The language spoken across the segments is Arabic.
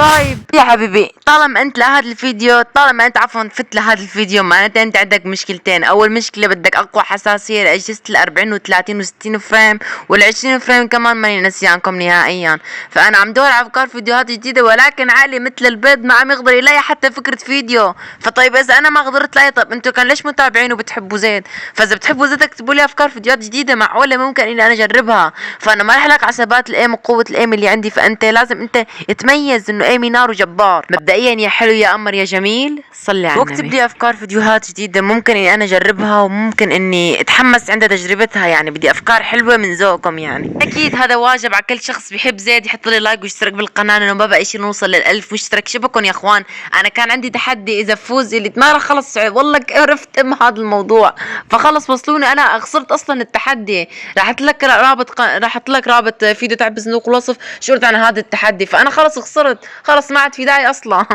طيب يا حبيبي، طالما انت فت لهذا الفيديو معناته انت عندك مشكلتين. اول مشكلة بدك اقوى حساسية لاجهزة ال40 و30 و60 فريم وال20 فريم كمان ماني نسيانكم نهائيا. فانا عم دور على افكار فيديوهات جديدة ولكن عقلي مثل البيض ما عم يقدر يلاقي حتى فكرة فيديو. فطيب اذا انا ما قدرت لاقي، طيب انتوا كان ليش متابعين وبتحبوا زيد؟ فاذا بتحبوا زيد اكتبوا لي افكار فيديوهات جديدة معقولة ممكن اني انا اجربها. فانا ما رح لك على ثبات الايم وقوة الايم اللي عندي، فانت لازم انت تميز انه ايمي نار وجبار. مبدئيا يا حلو يا قمر يا جميل صلي على النبي، واكتب لي افكار فيديوهات جديده ممكن اني انا اجربها وممكن اني اتحمس عند تجربتها. يعني بدي افكار حلوه من ذوقكم. يعني اكيد هذا واجب على كل شخص بيحب زيد يحط لي لايك ويشترك بالقناه، لانه ما بقى شيء نوصل لل1000 مشترك. شبكن يا اخوان، انا كان عندي تحدي اذا بفوز اللي ما رح خلص والله عرفت هذا الموضوع، فخلص وصلوني انا خسرت اصلا التحدي. راح احط لك رابط فيديو تحت بصندوق الوصف شرط عن هذا التحدي. فانا خلص خسرت، خلص ما عاد في داعي اصلا.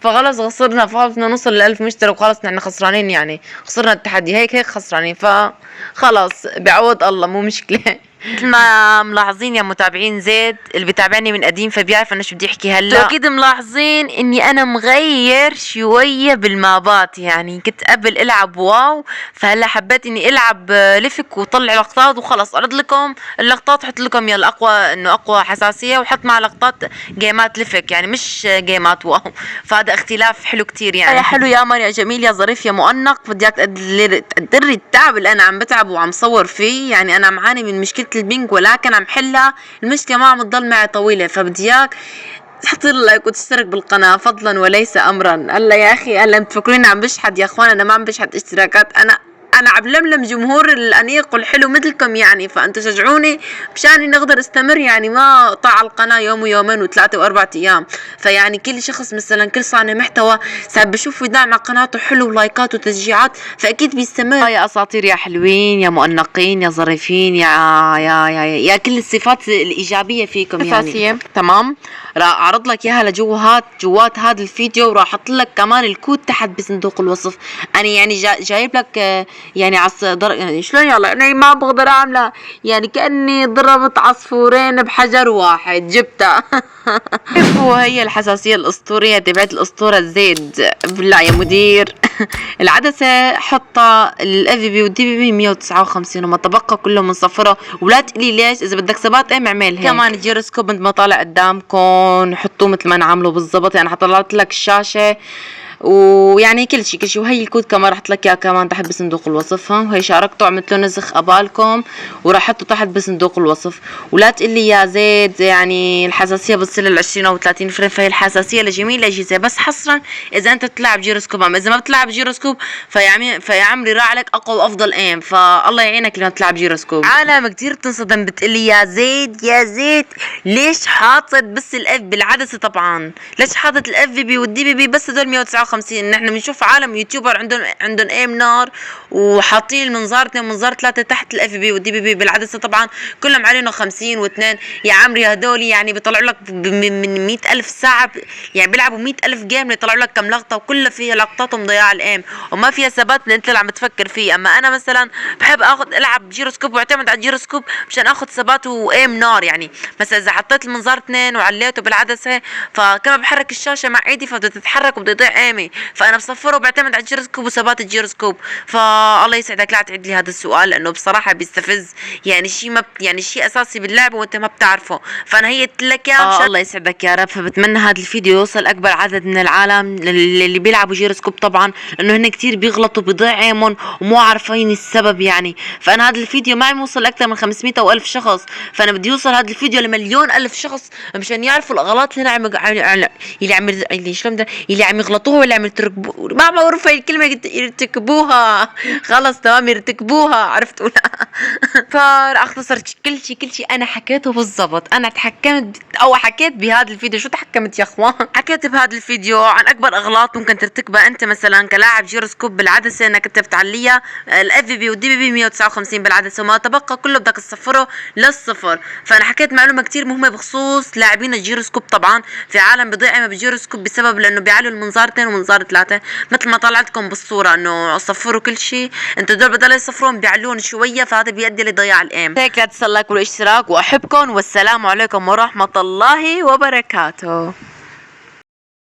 فخلص خسرنا، فخلصنا نوصل ل1000 مشترك وخلص نحن خسرانين، يعني خسرنا التحدي هيك خسرانين. فخلص بعوض الله مو مشكلة. مثل ما ملاحظين يا متابعين زيد اللي بيتابعني من قديم فبيعرف انا شو بدي احكي هلا. اكيد ملاحظين اني انا مغير شويه بالمابات. يعني كنت قبل العب واو، فهلا حبيت اني العب لفك وطلع لقطات وخلص اعرض لكم اللقطات، حط لكم يا الاقوى انه اقوى حساسيه وحط مع لقطات جيمات لفك، يعني مش جيمات واو. فهذا اختلاف حلو كتير. يعني يا حلو يا قمر يا جميل يا ظريف يا مؤنق، بدي اياك تقدري التعب اللي انا عم بتعب وعم صور فيه. يعني انا معاني من مشكله البنك ولكن عم حلها، المشكله ما عم تضل معي طويله. فبدي اياك تحط لي لايك وتشترك بالقناه فضلا وليس امرا. هلا يا اخي هلا متفكرين عم بشحد؟ يا اخوان انا ما عم بشحد اشتراكات، انا عم لملم جمهور الانيق والحلو مثلكم. يعني فانتوا شجعوني مشان نقدر استمر، يعني ما اقطع القناه يوم ويومين وثلاثه واربع ايام. فيعني كل شخص مثلا كل صانع محتوى ساعات بشوف دعم على قناته حلو ولايكات وتشجيعات فاكيد بيستمر. يا اساطير يا حلوين يا مؤنقين يا ظريفين يا كل الصفات الايجابيه فيكم يعني تمام. راح اعرض لك اياها جوات هذا الفيديو، وراح احط لك كمان الكود تحت بصندوق الوصف. انا يعني جايب لك يعني يعني شلون يلا انا ما بقدر اعملها، يعني كاني ضربت عصفورين بحجر واحد جبتها. وهي الحساسيه الاسطوريه تبعت الاسطوره زيد. بالله يا مدير. العدسه حطها الاف بي والدي بي بي 159 وما تبقى كله منصفره. ولا تقلي ليش، اذا بدك ثبات اعمل هيك. كمان الجيروسكوب مثل ما طالع قدامكم حطوه مثل ما نعمله بالضبط. يعني حطلعت لك الشاشه ويعني كل شيء. وهي الكود كمان رح لك اياه كمان تحت بصندوق الوصف. وهي شاركته عملت له نسخ قبالكم وراح احطه تحت بصندوق الوصف. ولا تقلي يا زيد يعني الحساسيه بتصير ل20 او 30 فريم، فهي الحساسيه لجميع الاجهزه بس حصرا اذا انت بتلعب جيروسكوب. اما اذا ما بتلعب جيروسكوب فيا عمري راح عليك اقوى وافضل ايم. فالله يعينك لما تلعب جيروسكوب. عالم كثير بتنصدم بتقلي يا زيد ليش حاطط بس الاف بالعدسه؟ طبعا ليش حاطط الاف بي والدي بي بي بس هدول 159؟ نحن بنشوف عالم يوتيوبر عندهم ايم نار وحاطين المنظار 2 ومنظار 3 تحت الاف بي والدي بي بي بالعدسه، طبعا كلهم عليهم 50 و2. يا عمري هدول يعني بيطلعوا لك من 100,000 ساعه، يعني بيلعبوا 100,000 جيم بيطلعوا لك كم لقطه وكلها فيها لقطات مضيعه الايم وما فيها ثبات اللي انت اللي عم تفكر فيه. اما انا مثلا بحب العب جيروسكوب واعتمد على الجيروسكوب مشان اخذ ثبات وايم نار. يعني مثلا اذا حطيت المنظار 2 وعليته بالعدسه فكما بحرك الشاشه مع ايدي فبدها تتحرك وبده يضيع ايمي، فانا بصفره وبعتمد على الجيروسكوب وثبات الجيروسكوب. فالله يسعدك لا تعيد لي هذا السؤال لانه بصراحه بيستفز، يعني شيء اساسي باللعبه وانت ما بتعرفه. فانا هي قلت لك يا الله يسعدك يا رب. فبتمنى هذا الفيديو يوصل اكبر عدد من العالم اللي بيلعبوا جيروسكوب طبعا، لانه هن كثير بيغلطوا بيضيع ايمهم ومو عارفين السبب. يعني فانا هذا الفيديو ما عم يوصل اكثر من 500 او 1000 شخص، فانا بدي يوصل هذا الفيديو لمليون الف شخص مشان يعرفوا الاغلاط اللي اللي عم يغلطوها واللي عم يرتكبوها. ما بعرف هاي الكلمه يرتكبوها. خلص تمام يرتكبوها، عرفتوا لا. فراح اختصر كل شيء انا حكيته بالضبط. انا حكيت بهذا الفيديو. شو تحكمت يا اخوان؟ حكيت بهذا الفيديو عن اكبر اغلاط ممكن ترتكبها انت مثلا كلاعب جيروسكوب بالعدسه، انك انت بتعليها الاف بي والدي بي بي 159 بالعدسه وما تبقى كله بدك تصفره للصفر. فانا حكيت معلومه كثير مهمه بخصوص لاعبين الجيروسكوب. طبعا في عالم بيضيع بالجيروسكوب بسبب لانه بيعلوا المنظار 2 ومنظار 3 مثل ما طلعتكم بالصوره انه صفروا كل شيء. انتوا دول بدل يصفرون بيعلون شويه، فهذا بيؤدي لضياع الايم. هيك لا تنسوا اللايك والاشتراك واحبكم والسلام عليكم ورحمه الله وبركاته.